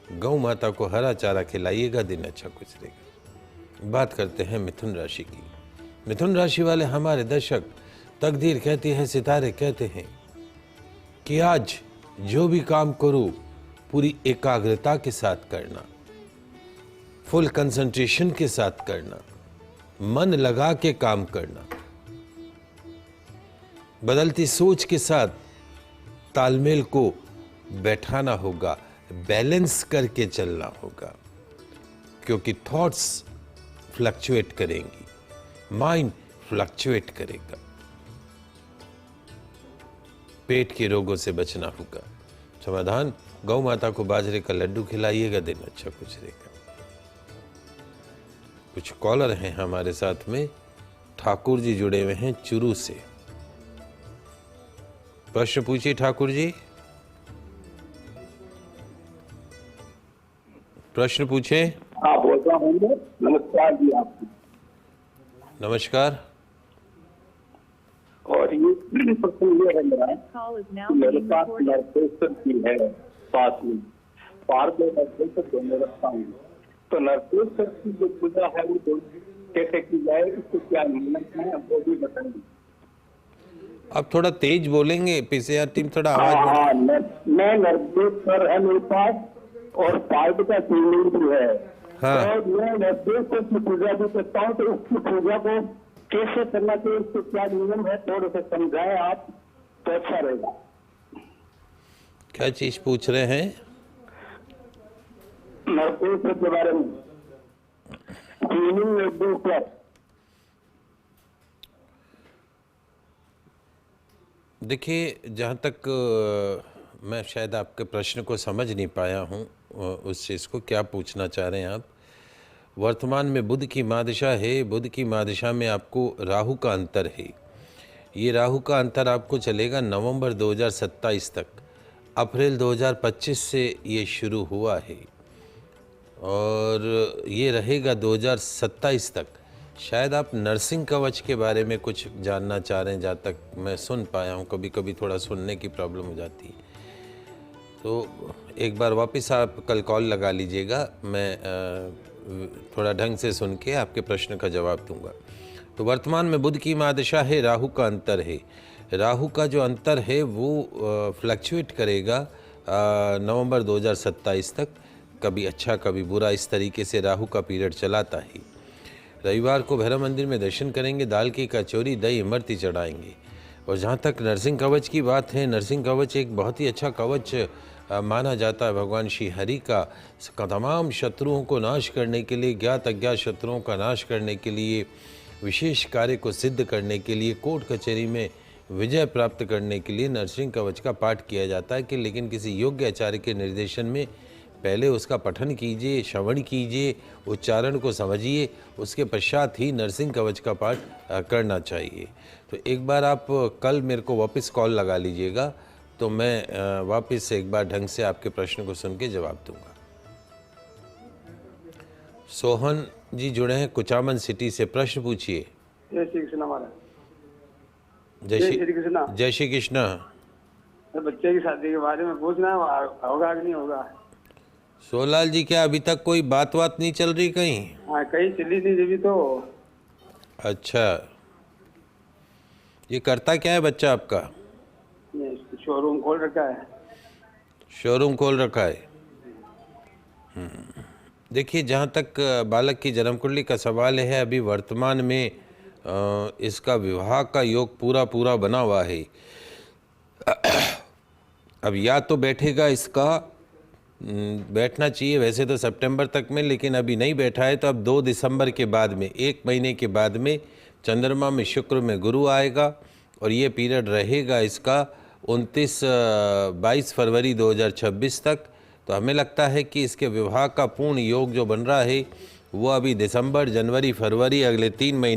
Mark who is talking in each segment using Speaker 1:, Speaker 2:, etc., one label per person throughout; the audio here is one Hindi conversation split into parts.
Speaker 1: गौ माता को हरा चारा खिलाइएगा, दिन अच्छा गुजरेगा। बात करते हैं मिथुन राशि की। मिथुन राशि वाले हमारे दर्शक, तकदीर कहती है, सितारे कहते हैं कि आज जो भी काम करो पूरी एकाग्रता के साथ करना, फुल कंसंट्रेशन के साथ करना, मन लगा के काम करना, बदलती सोच के साथ तालमेल को बैठाना होगा, बैलेंस करके चलना होगा, क्योंकि थॉट्स फ्लक्चुएट करेंगी, माइंड फ्लक्चुएट करेगा। पेट के रोगों से बचना होगा। समाधान, गौ माता को बाजरे का लड्डू खिलाइएगा, दिन अच्छा गुजरेगा। कुछ कॉलर हैं हमारे साथ में। ठाकुर जी जुड़े हुए हैं चुरू से। प्रश्न पूछिए ठाकुर जी, प्रश्न पूछे।
Speaker 2: हाँ, बोल रहा हूँ। नमस्कार जी आपको।
Speaker 1: नमस्कार।
Speaker 2: और ये प्रश्न ये है मेरे पास नरकेश्वर जी है पास में, पार्क में नरकेश्वर दोनों रखता हूँ। तो नरकेश्वर की जो पूजा है वो कैसे की जाए, इसको क्या नियम है वो भी बताइए।
Speaker 1: आप थोड़ा तेज बोलेंगे, पीसीआर टीम थोड़ा आवाज
Speaker 2: हाँ
Speaker 1: बढ़ा।
Speaker 2: हाँ, मैं नरकेश्वर है मेरे पास और पार्क का शिवलिंग भी है।
Speaker 1: हाँ।
Speaker 2: तो मैं नरकेश्वर की पूजा भी करता हूँ, तो उसकी पूजा को कैसे करना चाहिए, इसके क्या नियम है, थोड़ा सा समझाएं आप तो अच्छा रहेगा।
Speaker 1: क्या चीज पूछ रहे हैं?
Speaker 2: नरकेश्वर के बारे में शिवलिंग एक दिन पर।
Speaker 1: देखिए, जहाँ तक मैं शायद आपके प्रश्न को समझ नहीं पाया हूँ, उस चीज़ को क्या पूछना चाह रहे हैं आप। वर्तमान में बुध की मादशा है, बुध की मादशा में आपको राहु का अंतर है। ये राहु का अंतर आपको चलेगा नवंबर 2027 तक। अप्रैल 2025 से ये शुरू हुआ है और ये रहेगा 2027 तक। शायद आप नर्सिंग कवच के बारे में कुछ जानना चाह रहे हैं, जहाँ तक मैं सुन पाया हूँ। कभी कभी थोड़ा सुनने की प्रॉब्लम हो जाती है, तो एक बार वापस आप कल कॉल लगा लीजिएगा, मैं थोड़ा ढंग से सुन के आपके प्रश्न का जवाब दूंगा। तो वर्तमान में बुध की मादशा है, राहु का अंतर है। राहु का जो अंतर है वो फ्लक्चुएट करेगा नवंबर 2027 तक, कभी अच्छा कभी बुरा, इस तरीके से राहु का पीरियड चलाता है। रविवार को भैरव मंदिर में दर्शन करेंगे, दाल की कचौरी दही इमरती चढ़ाएंगे। और जहाँ तक नरसिंह कवच की बात है, नरसिंह कवच एक बहुत ही अच्छा कवच माना जाता है भगवान श्री हरि का। तमाम शत्रुओं को नाश करने के लिए, ज्ञात अज्ञात शत्रुओं का नाश करने के लिए, विशेष कार्य को सिद्ध करने के लिए, कोर्ट कचहरी में विजय प्राप्त करने के लिए नरसिंह कवच का पाठ किया जाता है। कि लेकिन किसी योग्य आचार्य के निर्देशन में पहले उसका पठन कीजिए, श्रवण कीजिए, उच्चारण को समझिए, उसके पश्चात ही नरसिंह कवच का पाठ करना चाहिए। तो एक बार आप कल मेरे को वापस कॉल लगा लीजिएगा, तो मैं वापस से एक बार ढंग से आपके प्रश्न को सुन के जवाब दूंगा। सोहन जी जुड़े हैं कुचामन सिटी से। प्रश्न पूछिए।
Speaker 2: जय श्री कृष्ण महाराज।
Speaker 1: जय श्री
Speaker 2: कृष्ण।
Speaker 1: जय श्री कृष्ण।
Speaker 2: बच्चे की शादी के बारे में पूछना है, होगा कि नहीं होगा।
Speaker 1: सोलाल जी, क्या अभी तक कोई बात नहीं चल रही कहीं?
Speaker 2: हाँ, कहीं चली थी जब तो।
Speaker 1: अच्छा, ये करता क्या है बच्चा आपका?
Speaker 2: शोरूम खोल रखा है।
Speaker 1: शोरूम खोल रखा है। देखिए, जहाँ तक बालक की जन्म कुंडली का सवाल है, अभी वर्तमान में इसका विवाह का योग पूरा बना हुआ है। अब या तो बैठेगा, इसका बैठना चाहिए वैसे तो सितंबर तक में, लेकिन अभी नहीं बैठा है। तो अब 2 दिसंबर के बाद में, 1 महीने के बाद में चंद्रमा में शुक्र में गुरु आएगा और ये पीरियड रहेगा इसका 22 फरवरी 2026 तक। तो हमें लगता है कि इसके विवाह का पूर्ण योग जो बन रहा है वो अभी दिसंबर, जनवरी, फरवरी, अगले 3 महीने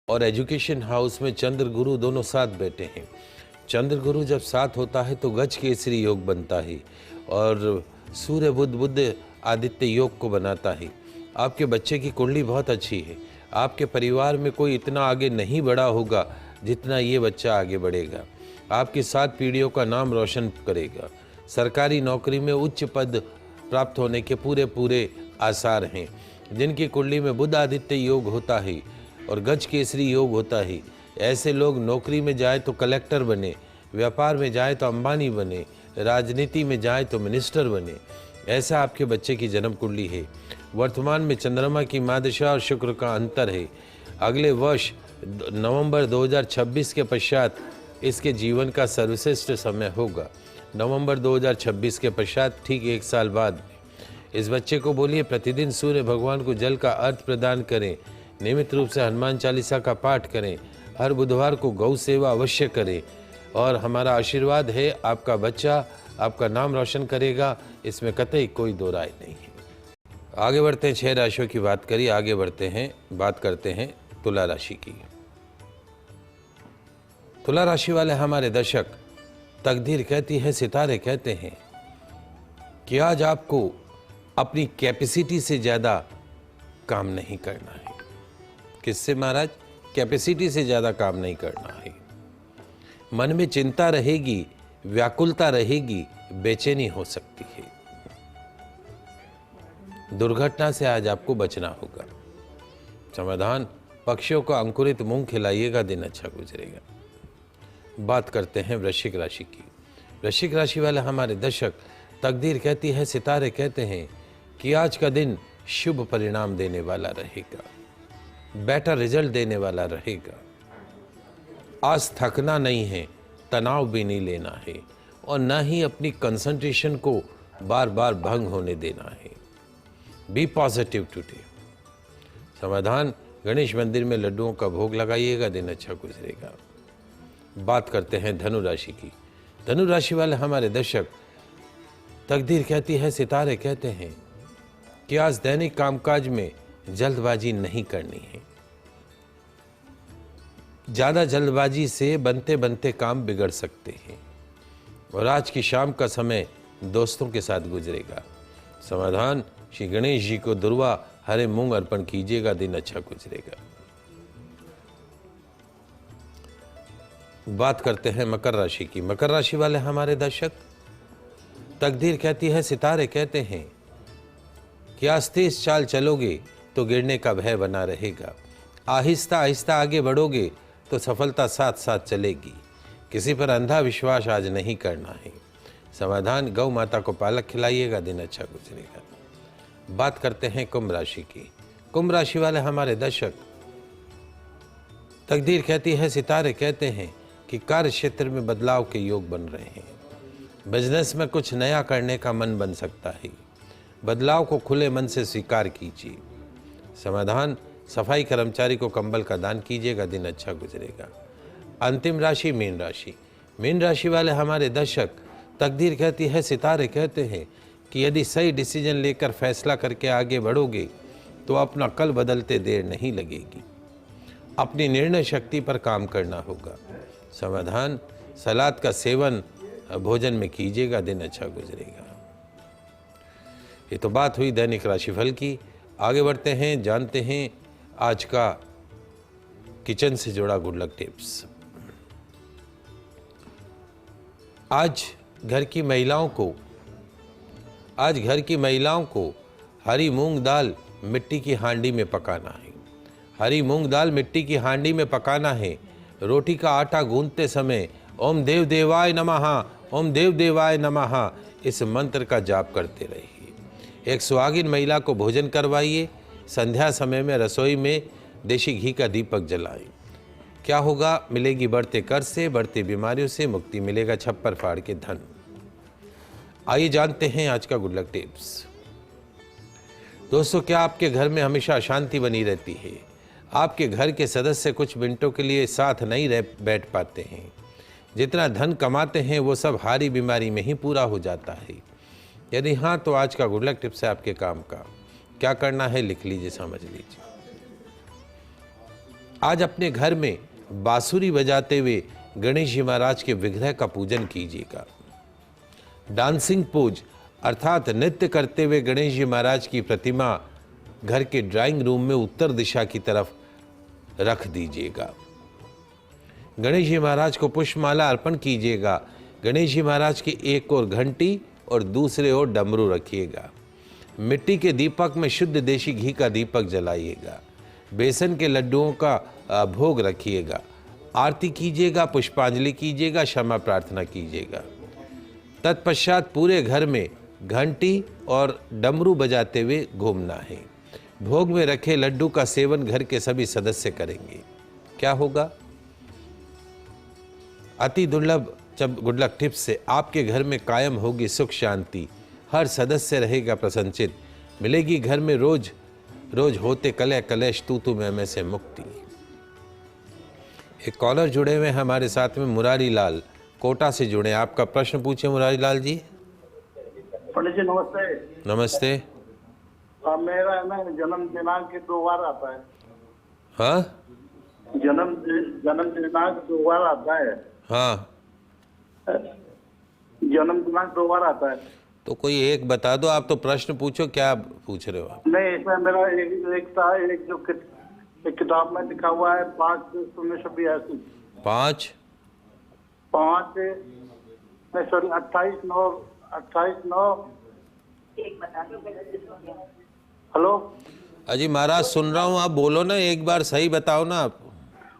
Speaker 1: और एजुकेशन हाउस में चंद्र गुरु दोनों साथ बैठे हैं। चंद्र गुरु जब साथ होता है तो गज केसरी योग बनता है और सूर्य बुध आदित्य योग को बनाता है। आपके बच्चे की कुंडली बहुत अच्छी है। आपके परिवार में कोई इतना आगे नहीं बढ़ा होगा जितना ये बच्चा आगे बढ़ेगा। आपकी 7 पीढ़ियों का नाम रोशन करेगा। सरकारी नौकरी में उच्च पद प्राप्त होने के पूरे आसार हैं। जिनकी कुंडली में बुध आदित्य योग होता है और गज केसरी योग होता है, ऐसे लोग नौकरी में जाए तो कलेक्टर बने, व्यापार में जाए तो अंबानी बने, राजनीति में जाए तो मिनिस्टर बने। ऐसा आपके बच्चे की जन्म कुंडली है। वर्तमान में चंद्रमा की महादशा और शुक्र का अंतर है। अगले वर्ष नवंबर 2026 के पश्चात इसके जीवन का सर्वश्रेष्ठ समय होगा। नवंबर 2026 के पश्चात ठीक 1 साल बाद इस बच्चे को बोलिए प्रतिदिन सूर्य भगवान को जल का अर्थ प्रदान करें, नियमित रूप से हनुमान चालीसा का पाठ करें, हर बुधवार को गौ सेवा अवश्य करें और हमारा आशीर्वाद है आपका बच्चा आपका नाम रोशन करेगा, इसमें कतई कोई दो राय नहीं है। आगे बढ़ते हैं, 6 राशियों की बात करी, आगे बढ़ते हैं, बात करते हैं तुला राशि की। तुला राशि वाले हमारे दर्शक, तकदीर कहती है, सितारे कहते हैं कि आज आपको अपनी कैपेसिटी से ज़्यादा काम नहीं करना है। किससे महाराज? कैपेसिटी से ज़्यादा काम नहीं करना है। मन में चिंता रहेगी, व्याकुलता रहेगी, बेचैनी हो सकती है। दुर्घटना से आज आपको बचना होगा। समाधान, पक्षियों को अंकुरित मूंग खिलाइएगा, दिन अच्छा गुजरेगा। बात करते हैं वृश्चिक राशि की। वृश्चिक राशि वाले हमारे दर्शक, तकदीर कहती है, सितारे कहते हैं कि आज का दिन शुभ परिणाम देने वाला रहेगा, बेटर रिजल्ट देने वाला रहेगा। आज थकना नहीं है, तनाव भी नहीं लेना है और ना ही अपनी कंसंट्रेशन को बार बार भंग होने देना है। Be positive today. समाधान, गणेश मंदिर में लड्डुओं का भोग लगाइएगा, दिन अच्छा गुजरेगा। बात करते हैं धनु राशि की। धनु राशि वाले हमारे दर्शक, तकदीर कहती है, सितारे कहते हैं कि आज दैनिक कामकाज में जल्दबाजी नहीं करनी है। ज़्यादा जल्दबाजी से बनते बनते काम बिगड़ सकते हैं और आज की शाम का समय दोस्तों के साथ गुजरेगा। समाधान, श्री गणेश जी को दुर्वा हरे मूंग अर्पण कीजिएगा, दिन अच्छा गुजरेगा। बात करते हैं मकर राशि की। मकर राशि वाले हमारे दर्शक, तकदीर कहती है, सितारे कहते हैं कि आज तेज चाल चलोगे तो गिरने का भय बना रहेगा। आहिस्ता आहिस्ता आगे बढ़ोगे तो सफलता साथ साथ चलेगी। किसी पर अंधा विश्वास आज नहीं करना है। समाधान, गौ माता को पालक खिलाइएगा, दिन अच्छा गुजरेगा। बात करते हैं कुंभ राशि की। कुंभ राशि वाले हमारे दर्शक, तकदीर कहती है, सितारे कहते हैं कि कार्य क्षेत्र में बदलाव के योग बन रहे हैं। बिजनेस में कुछ नया करने का मन बन सकता है। बदलाव को खुले मन से स्वीकार कीजिए। समाधान, सफाई कर्मचारी को कंबल का दान कीजिएगा, दिन अच्छा गुजरेगा। अंतिम राशि मीन राशि। मीन राशि वाले हमारे दर्शक, तकदीर कहती है, सितारे कहते हैं कि यदि सही डिसीजन लेकर फैसला करके आगे बढ़ोगे तो अपना कल बदलते देर नहीं लगेगी। अपनी निर्णय शक्ति पर काम करना होगा। समाधान, सलाद का सेवन भोजन में कीजिएगा, दिन अच्छा गुजरेगा। ये तो बात हुई दैनिक राशिफल की। आगे बढ़ते हैं, जानते हैं आज का किचन से जुड़ा गुड लक टिप्स। आज घर की महिलाओं को हरी मूंग दाल मिट्टी की हांडी में पकाना है। हरी मूंग दाल मिट्टी की हांडी में पकाना है। रोटी का आटा गूंथते समय ओम देव देवाय नमः, ओम देव देवाय नमः इस मंत्र का जाप करते रहिए। एक सुहागिन महिला को भोजन करवाइए। संध्या समय में रसोई में देशी घी का दीपक जलाएं। क्या होगा? मिलेगी बढ़ते कर्ज से, बढ़ती बीमारियों से मुक्ति, मिलेगा छप्पर फाड़ के धन। आइए जानते हैं आज का गुड लक टिप्स। दोस्तों, क्या आपके घर में हमेशा अशांति बनी रहती है? आपके घर के सदस्य कुछ मिनटों के लिए साथ नहीं बैठ पाते हैं। जितना धन कमाते हैं वो सब हारी बीमारी में ही पूरा हो जाता है। यदि हाँ, तो आज का गुड लक टिप्स है आपके काम का। क्या करना है लिख लीजिए, समझ लीजिए। आज अपने घर में बांसुरी बजाते हुए गणेश जी महाराज के विग्रह का पूजन कीजिएगा। डांसिंग पोज अर्थात नृत्य करते हुए गणेश जी महाराज की प्रतिमा घर के ड्राइंग रूम में उत्तर दिशा की तरफ रख दीजिएगा। गणेश जी महाराज को पुष्पमाला अर्पण कीजिएगा। गणेश जी महाराज की एक ओर घंटी और दूसरे ओर डमरू रखिएगा। मिट्टी के दीपक में शुद्ध देशी घी का दीपक जलाइएगा। बेसन के लड्डुओं का भोग रखिएगा। आरती कीजिएगा, पुष्पांजलि कीजिएगा, क्षमा प्रार्थना कीजिएगा। तत्पश्चात पूरे घर में घंटी और डमरू बजाते हुए घूमना है। भोग में रखे लड्डू का सेवन घर के सभी सदस्य करेंगे। क्या होगा? अति दुर्लभ गुड लक टिप्स से आपके घर में कायम होगी सुख शांति। हर सदस्य रहेगा प्रसन्नचित। मिलेगी घर में रोज रोज होते कलह कलेश तू मैं से मुक्ति। एक कॉलर जुड़े हुए हमारे साथ में, मुरारी लाल कोटा से जुड़े। आपका प्रश्न पूछे मुरारी लाल जी।
Speaker 2: पंडित जी नमस्ते।
Speaker 1: नमस्ते।
Speaker 2: मेरा ना जन्म दिनांक 2 बार आता है।
Speaker 1: हाँ,
Speaker 2: जन्म दिनांक 2 बार आता है।
Speaker 1: हाँ,
Speaker 2: जन्म दिनांक 2 बार आता है।
Speaker 1: तो कोई एक बता दो। आप तो प्रश्न पूछो, क्या पूछ रहे हो आप?
Speaker 2: नहीं, इसमें मेरा एक जो किताब में लिखा हुआ है 5/1982।
Speaker 1: 5
Speaker 2: सॉरी 28/9 हेलो
Speaker 1: अजी महाराज सुन रहा हूँ, आप बोलो ना, एक बार सही बताओ ना आप।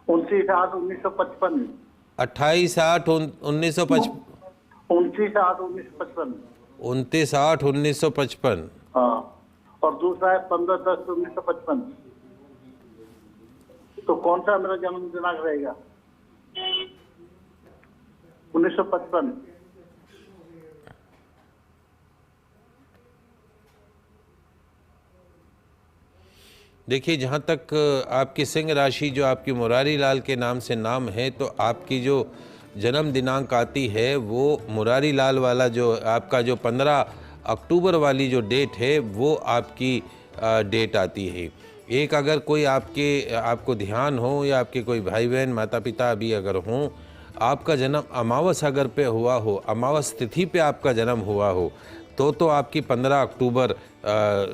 Speaker 2: 29/8/1955।
Speaker 1: 28/8/1955।
Speaker 2: 29/8/1955।
Speaker 1: 29/8/1955।
Speaker 2: हाँ, और दूसरा है 15/10/1955। तो कौन सा मेरा जन्म दिनांक रहेगा? 1955।
Speaker 1: देखिए, जहाँ तक आपकी सिंह राशि जो आपकी मुरारी लाल के नाम से नाम है, तो आपकी जो जन्म दिनांक आती है वो मुरारी लाल वाला जो आपका जो 15 अक्टूबर वाली जो डेट है वो आपकी डेट आती है। एक अगर कोई आपको ध्यान हो या आपके कोई भाई बहन माता पिता भी अगर हों, आपका जन्म अमावस अगर पे हुआ हो, अमावस तिथि पे आपका जन्म हुआ हो, तो आपकी 15 अक्टूबर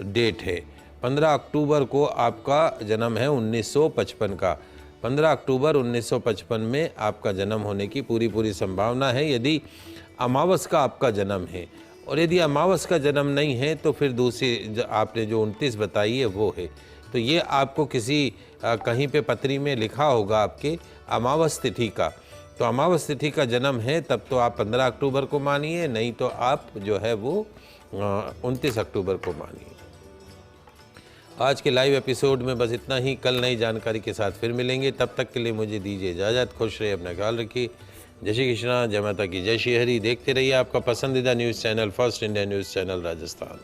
Speaker 1: डेट है। 15 अक्टूबर को आपका जन्म है 1955 का। 15 अक्टूबर 1955 में आपका जन्म होने की पूरी संभावना है, यदि अमावस का आपका जन्म है। और यदि अमावस का जन्म नहीं है तो फिर दूसरी आपने जो 29 बताई है वो है। तो ये आपको किसी कहीं पे पत्री में लिखा होगा आपके अमावस तिथि का। तो अमावस तिथि का जन्म है तब तो आप 15 अक्टूबर को मानिए, नहीं तो आप जो है वो 29 अक्टूबर को मानिए। आज के लाइव एपिसोड में बस इतना ही। कल नई जानकारी के साथ फिर मिलेंगे। तब तक के लिए मुझे दीजिए इजाज़त। खुश रहिए, अपना ख्याल रखिए। जय श्री कृष्णा, जय माता की, जय श्री हरि। देखते रहिए आपका पसंदीदा news channel first India news channel Rajasthan.